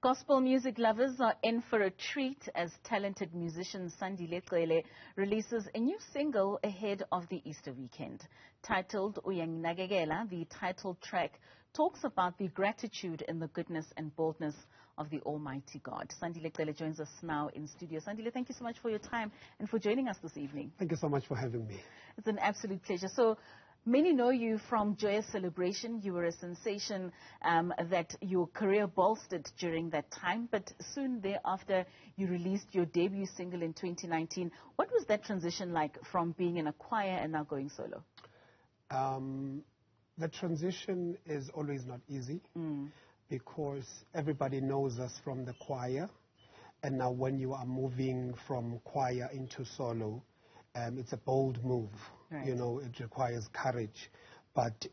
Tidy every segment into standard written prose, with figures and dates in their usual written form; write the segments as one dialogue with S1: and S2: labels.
S1: Gospel music lovers are in for a treat as talented musician Sandile Cele releases a new single ahead of the Easter weekend. Titled Uyanginakekela, the title track talks about the gratitude and the goodness and boldness of the Almighty God. Sandile Cele joins us now in studio. Sandile, thank you so much for your time and for joining us this evening.
S2: Thank you so much for having me.
S1: It's an absolute pleasure. So, many know you from Joyous Celebration. You were a sensation that your career bolstered during that time, but soon thereafter you released your debut single in 2019. What was that transition like from being in a choir and now going solo?
S2: The transition is always not easy because everybody knows us from the choir, and now when you are moving from choir into solo, it's a bold move. Right. You know, it requires courage, but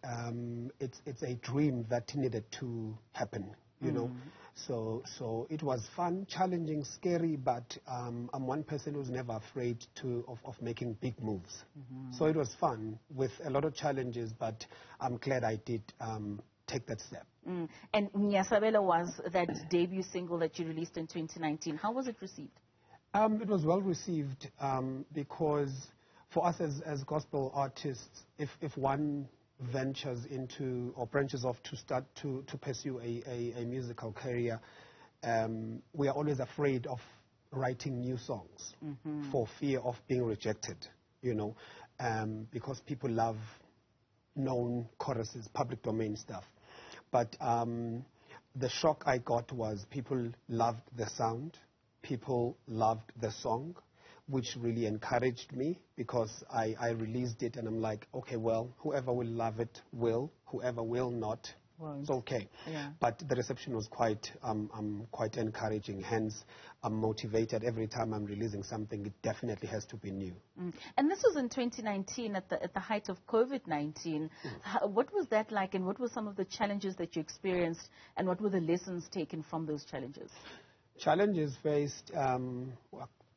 S2: it's a dream that needed to happen. You know, so it was fun, challenging, scary, but I'm one person who's never afraid of making big moves. So it was fun with a lot of challenges, but I'm glad I did take that step.
S1: And Nyasabela was that debut single that you released in 2019. How was it received?
S2: It was well received because for us as gospel artists, if one ventures into or branches off to start to pursue a musical career, we are always afraid of writing new songs for fear of being rejected, you know, because people love known choruses, public domain stuff. But the shock I got was people loved the sound. People loved the song, which really encouraged me because I released it and I'm like, okay, well, whoever will love it will, whoever will not, it's okay. Yeah. But the reception was quite encouraging. Hence, I'm motivated every time I'm releasing something. It definitely has to be new.
S1: And this was in 2019 at the height of COVID-19. What was that like, and what were some of the challenges that you experienced, and what were the lessons taken from those challenges?
S2: Challenges faced,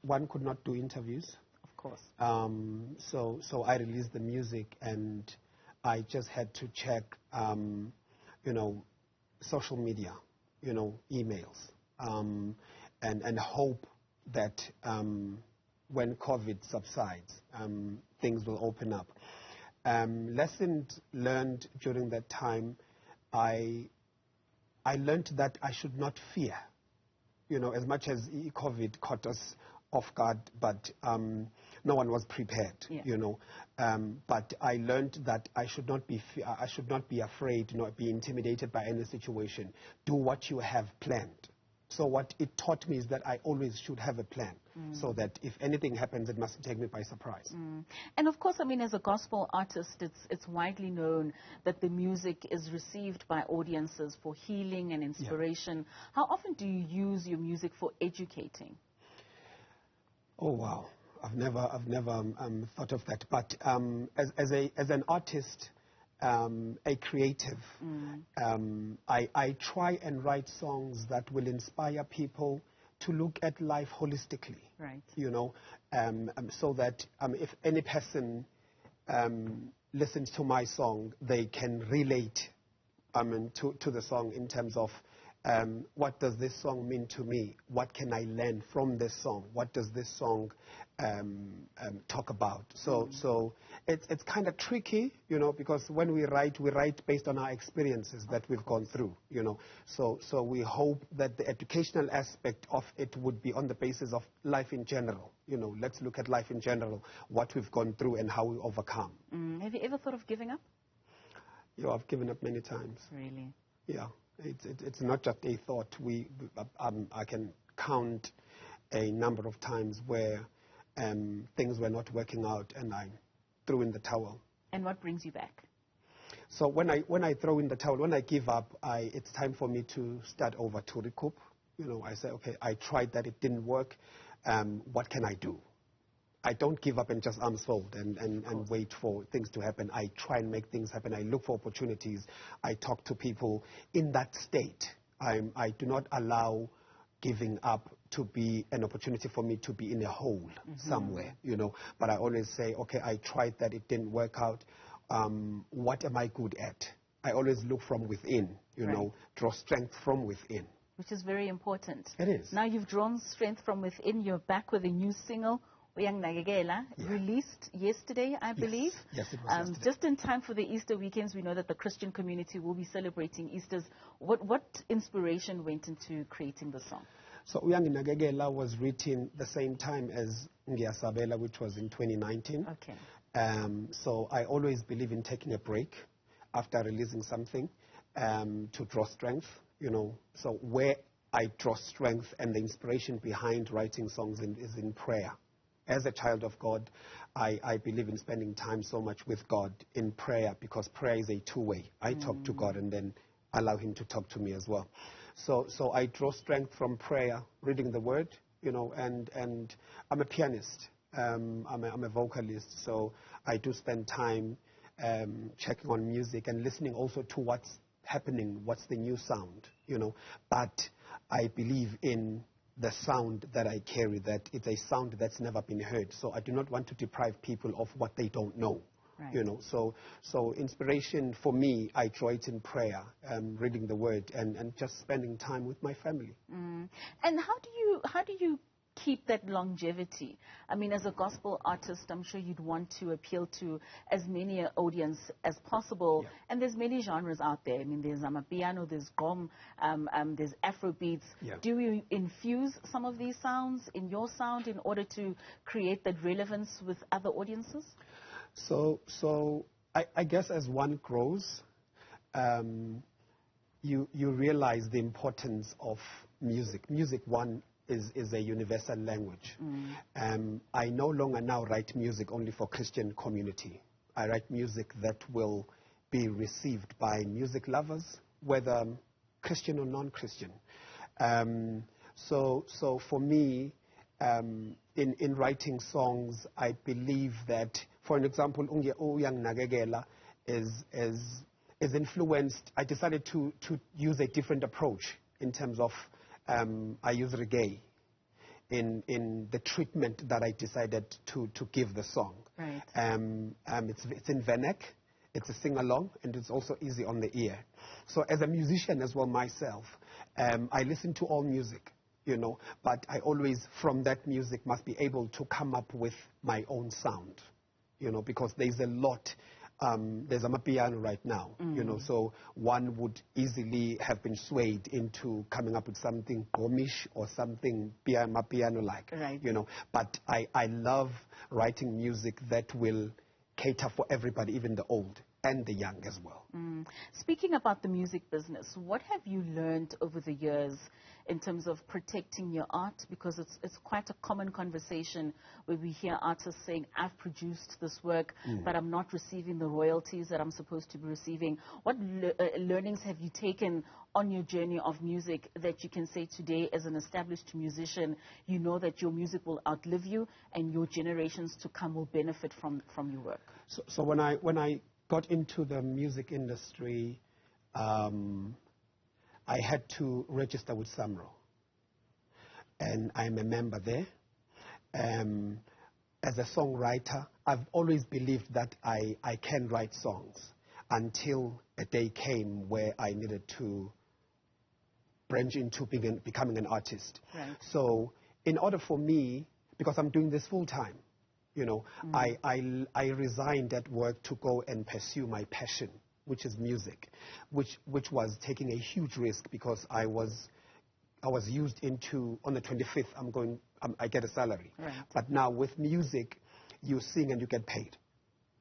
S2: one could not do interviews.
S1: Of course.
S2: So I released the music and I just had to check, you know, social media, you know, emails, and hope that when COVID subsides, things will open up. Lessons learned during that time, I learned that I should not fear. You know, as much as COVID caught us off guard, but no one was prepared. Yeah. You know, but I learned that I should not be afraid, not be intimidated by any situation. Do what you have planned. So what it taught me is that I always should have a plan, so that if anything happens, it mustn't take me by surprise.
S1: And of course, I mean, as a gospel artist, it's widely known that the music is received by audiences for healing and inspiration. Yeah. How often do you use your music for educating?
S2: Oh wow, I've never thought of that. But as an artist, a creative, I try and write songs that will inspire people to look at life holistically. Right. You know, so that if any person listens to my song, they can relate to the song in terms of what does this song mean to me? What can I learn from this song? What does this song talk about? So it's kind of tricky, you know, because when we write based on our experiences that we've gone through, you know. So we hope that the educational aspect of it would be on the basis of life in general. You know, let's look at life in general, what we've gone through and how we overcome.
S1: Have you ever thought of giving up?
S2: Yeah, I've given up many times.
S1: Really?
S2: Yeah. It's not just a thought. I can count a number of times where things were not working out and I threw in the towel.
S1: And what brings you back?
S2: So when I throw in the towel, when I give up, it's time for me to start over, to recoup. You know, I say, okay, I tried that, it didn't work. What can I do? I don't give up and just arms fold and wait for things to happen. I try and make things happen. I look for opportunities. I talk to people in that state. I do not allow giving up to be an opportunity for me to be in a hole somewhere, you know. But I always say, okay, I tried that, it didn't work out. What am I good at? I always look from within, you know, draw strength from within.
S1: which is very important.
S2: It is.
S1: Now you've drawn strength from within. You're back with a new single, Uyanginakekela, released yesterday, I believe.
S2: Yes, it was yesterday.
S1: Just in time for the Easter weekends. We know that the Christian community will be celebrating Easters. What inspiration went into creating the song?
S2: So Uyanginakekela was written the same time as Ngiyasabela, which was in 2019.
S1: Okay.
S2: So I always believe in taking a break after releasing something to draw strength, you know. So where I draw strength and the inspiration behind writing songs is in prayer. As a child of God, I believe in spending time so much with God in prayer, because prayer is a two-way. I talk to God and then allow him to talk to me as well. So I draw strength from prayer, reading the word, you know, and I'm a pianist. I'm a vocalist, so I do spend time checking on music and listening also to what's happening, what's the new sound, you know. But I believe in the sound that I carry, that it's a sound that's never been heard. So I do not want to deprive people of what they don't know.
S1: Right.
S2: You know, so inspiration for me, I draw it in prayer, reading the word, and just spending time with my family.
S1: And how do you keep that longevity? I mean, as a gospel artist, I'm sure you'd want to appeal to as many an audience as possible.
S2: Yeah.
S1: And there's many genres out there. I mean, there's amapiano, there's gqom, there's Afrobeats.
S2: Yeah.
S1: Do you infuse some of these sounds in your sound in order to create that relevance with other audiences?
S2: So I guess as one grows, you realize the importance of music. Music, one, is a universal language. I no longer now write music only for Christian community. I write music that will be received by music lovers, whether Christian or non-Christian. So for me, in writing songs, I believe that, for an example, Uyanginakekela is influenced. I decided to use a different approach in terms of I use reggae in the treatment that I decided to give the song.
S1: Right.
S2: It's in Venek, it's a sing-along, and it's also easy on the ear. So as a musician as well myself, I listen to all music, you know, but I always, from that music, must be able to come up with my own sound, you know, because there's a lot. There's amapiano right now, you know, so one would easily have been swayed into coming up with something gqomish or something amapiano-like,
S1: right.
S2: you know. But I love writing music that will cater for everybody, even the old and the young as well.
S1: Speaking about the music business, what have you learned over the years in terms of protecting your art? Because it's quite a common conversation where we hear artists saying, I've produced this work, but I'm not receiving the royalties that I'm supposed to be receiving. What learnings have you taken on your journey of music that you can say today, as an established musician, you know that your music will outlive you and your generations to come will benefit from your work?
S2: So when I got into the music industry, I had to register with SAMRO, and I'm a member there. As a songwriter, I've always believed that I can write songs, until a day came where I needed to branch into becoming an artist.
S1: Right.
S2: So in order for me, because I'm doing this full time, you know, I resigned at work to go and pursue my passion, which is music, which was taking a huge risk, because I was used into, on the 25th, I get a salary.
S1: Right.
S2: But now with music, you sing and you get paid,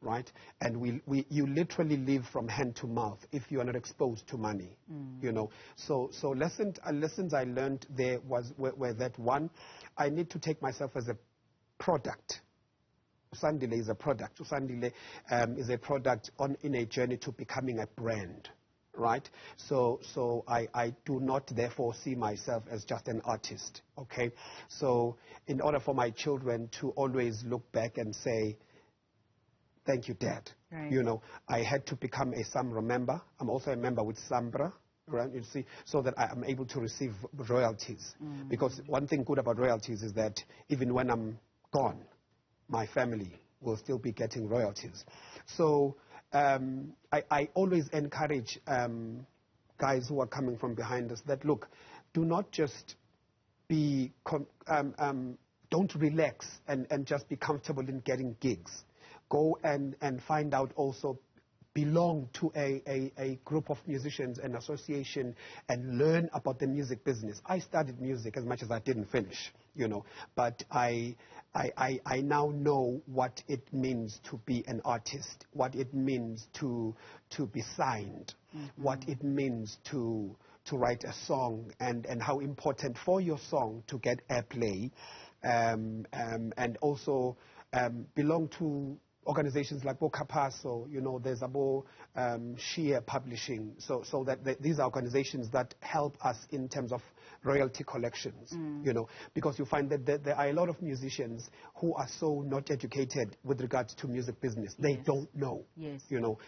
S2: right? And you literally live from hand to mouth if you are not exposed to money, you know. So lessons I learned there were that, one, I need to take myself as a product. Sandile is a product. Sandile is a product in a journey to becoming a brand, right? So I do not therefore see myself as just an artist, okay? So in order for my children to always look back and say, thank you, Dad.
S1: Right.
S2: You know, I had to become a SAMRO member. I'm also a member with SAMBRA, right? You see, so that I am able to receive royalties. Because one thing good about royalties is that even when I'm gone, my family will still be getting royalties. So I always encourage guys who are coming from behind us that, look, do not just be, don't relax and just be comfortable in getting gigs. Go and find out also, belong to a group of musicians, an association, and learn about the music business. I studied music as much as I didn't finish, you know, but I now know what it means to be an artist, what it means to be signed, what it means to write a song, and how important for your song to get airplay, and also belong to organizations like Bokapaso, you know, there's Abo Share Publishing, so that these are organizations that help us in terms of royalty collections, you know, because you find that there are a lot of musicians who are so not educated with regards to music business. They don't know, you know.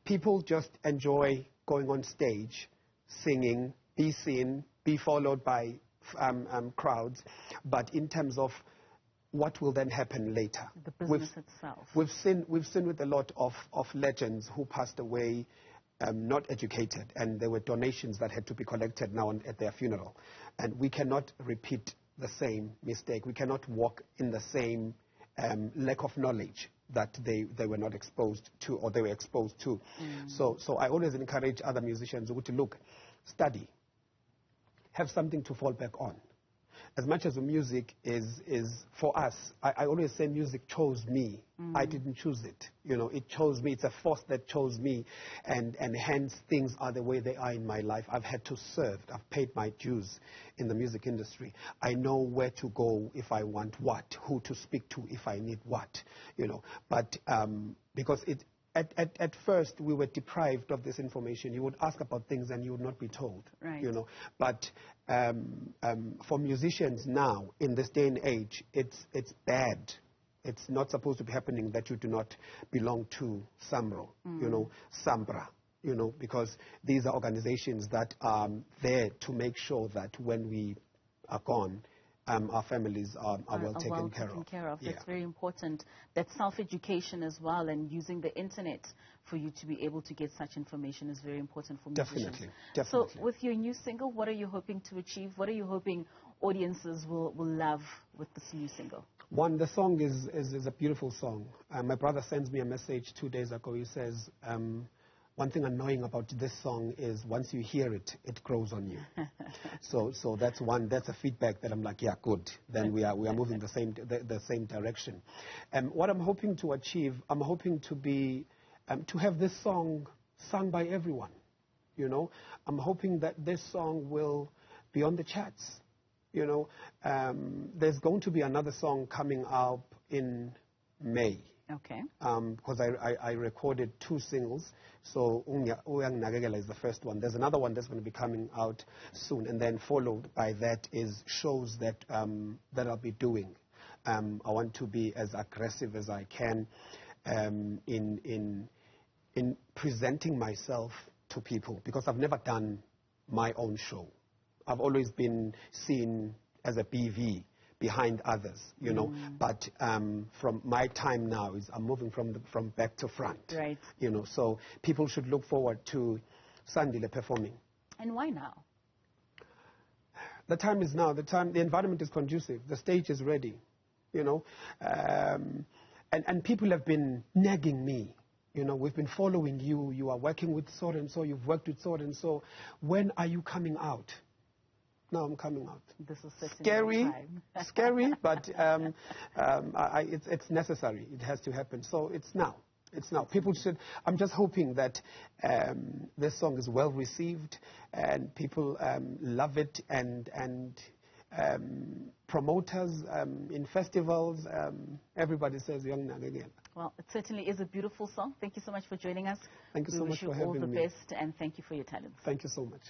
S2: People just enjoy going on stage, singing, be seen, be followed by crowds, but in terms of what will then happen later?
S1: The business itself.
S2: We've seen with a lot of legends who passed away not educated, and there were donations that had to be collected now at their funeral. And we cannot repeat the same mistake. We cannot walk in the same lack of knowledge that they were not exposed to, or they were exposed to. So I always encourage other musicians to look, study, have something to fall back on. As much as the music is for us, I always say music chose me. I didn't choose it. You know, it chose me. It's a force that chose me, and hence things are the way they are in my life. I've had to serve. I've paid my dues in the music industry. I know where to go if I want what, who to speak to if I need what, you know. But because at first we were deprived of this information. You would ask about things and you would not be told, you know. But for musicians now, in this day and age, it's bad. It's not supposed to be happening that you do not belong to SAMRO, you know, SAMBRA, you know, because these are organizations that are there to make sure that when we are gone, our families are well taken care of.
S1: That's very important. That self-education as well, and using the internet for you to be able to get such information is very important for musicians.
S2: Definitely.
S1: So with your new single, what are you hoping to achieve? What are you hoping audiences will love with this new single?
S2: One, the song is a beautiful song. My brother sends me a message 2 days ago. He says, one thing annoying about this song is once you hear it, it grows on you. So that's one. That's a feedback that I'm like, yeah, good. Then we are moving the same direction. What I'm hoping to achieve, I'm hoping to have this song sung by everyone. You know, I'm hoping that this song will be on the charts. You know, there's going to be another song coming out in May.
S1: Okay.
S2: Because I recorded 2 singles. So Uyanginakekela is the first one. There's another one that's going to be coming out soon, and then followed by that is shows that that I'll be doing. I want to be as aggressive as I can in presenting myself to people, because I've never done my own show. I've always been seen as a BV behind others, you know. But from my time now is I'm moving from back to front,
S1: right?
S2: You know, so people should look forward to Sandile performing.
S1: And why now?
S2: The time is now. The environment is conducive. The stage is ready, you know. And people have been nagging me. You know, we've been following you. You are working with so and so. You've worked with so and so. When are you coming out? Now I'm coming out.
S1: This is
S2: scary, scary, but it's necessary. It has to happen. So it's now. It's now. People should. I'm just hoping that this song is well received and people love it, and promoters in festivals, everybody says Uyanginakekela.
S1: Well, it certainly is a beautiful song. Thank you so much for joining us.
S2: Thank you so much for having me.
S1: We wish you all the best, and thank you for your talents.
S2: Thank you so much.